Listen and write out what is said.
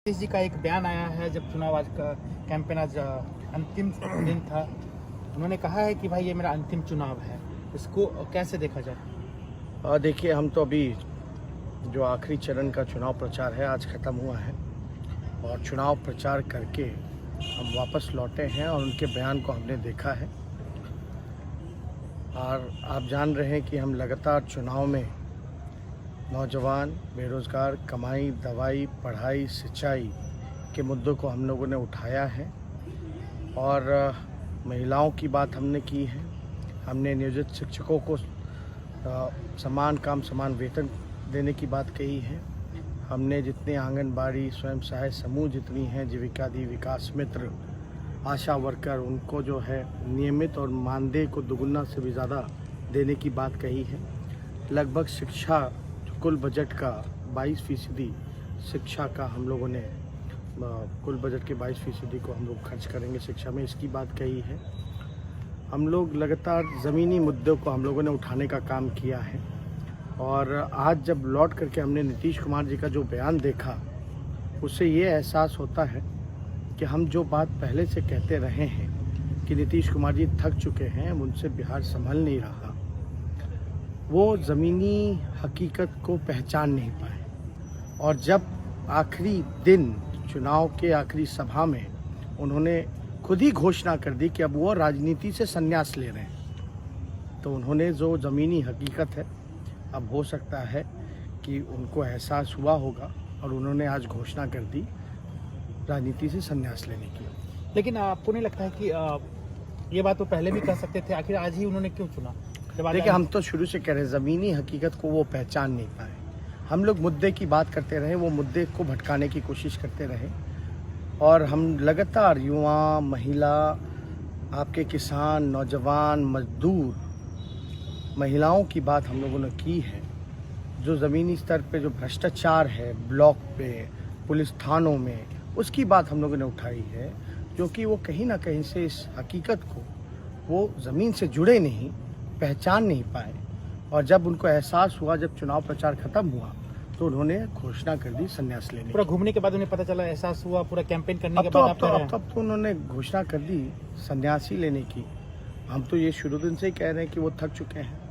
नीतीश जी का एक बयान आया है जब चुनाव आज का कैंपेन आज अंतिम दिन था। उन्होंने कहा है कि भाई ये मेरा अंतिम चुनाव है, इसको कैसे देखा जाए? देखिए, हम तो अभी जो आखिरी चरण का चुनाव प्रचार है आज ख़त्म हुआ है और चुनाव प्रचार करके हम वापस लौटे हैं और उनके बयान को हमने देखा है। और आप जान रहे हैं कि हम लगातार चुनाव में नौजवान, बेरोज़गार, कमाई, दवाई, पढ़ाई, सिंचाई के मुद्दों को हम लोगों ने उठाया है और महिलाओं की बात हमने की है। हमने नियोजित शिक्षकों को समान काम समान वेतन देने की बात कही है। हमने जितने आंगनबाड़ी, स्वयं सहायता समूह जितनी हैं, जीविकादि, विकास मित्र, आशा वर्कर, उनको जो है नियमित और मानदेय को दुगुना से भी ज़्यादा देने की बात कही है। लगभग शिक्षा कुल बजट का 22% शिक्षा का हम लोगों ने कुल बजट के 22% को हम लोग खर्च करेंगे शिक्षा में, इसकी बात कही है। हम लोग लगातार ज़मीनी मुद्दों को हम लोगों ने उठाने का काम किया है और आज जब लौट करके हमने नीतीश कुमार जी का जो बयान देखा, उससे ये एहसास होता है कि हम जो बात पहले से कहते रहे हैं कि नीतीश कुमार जी थक चुके हैं, उनसे बिहार संभल नहीं रहा, वो ज़मीनी हकीकत को पहचान नहीं पाए। और जब आखिरी दिन चुनाव के आखिरी सभा में उन्होंने खुद ही घोषणा कर दी कि अब वो राजनीति से संन्यास ले रहे हैं, तो उन्होंने जो ज़मीनी हकीकत है, अब हो सकता है कि उनको एहसास हुआ होगा और उन्होंने आज घोषणा कर दी राजनीति से संन्यास लेने की। लेकिन आपको नहीं लगता है कि ये बात तो पहले भी कह सकते थे, आखिर आज ही उन्होंने क्यों चुना? देखिए, हम तो शुरू से कह रहे हैं ज़मीनी हकीकत को वो पहचान नहीं पाए। हम लोग मुद्दे की बात करते रहे, वो मुद्दे को भटकाने की कोशिश करते रहे और हम लगातार युवा, महिला, आपके किसान, नौजवान, मजदूर, महिलाओं की बात हम लोगों ने की है। जो ज़मीनी स्तर पे जो भ्रष्टाचार है ब्लॉक पे, पुलिस थानों में, उसकी बात हम लोगों ने उठाई है, क्योंकि वो कहीं ना कहीं से इस हकीकत को वो ज़मीन से जुड़े नहीं, पहचान नहीं पाए। और जब उनको एहसास हुआ, जब चुनाव प्रचार खत्म हुआ, तो उन्होंने घोषणा कर दी संन्यास लेने। पूरा घूमने के बाद उन्हें पता चला, एहसास हुआ, पूरा कैंपेन करने के बाद अब तो उन्होंने घोषणा कर दी संन्यासी लेने की। हम तो ये शुरू दिन से ही कह रहे हैं कि वो थक चुके हैं।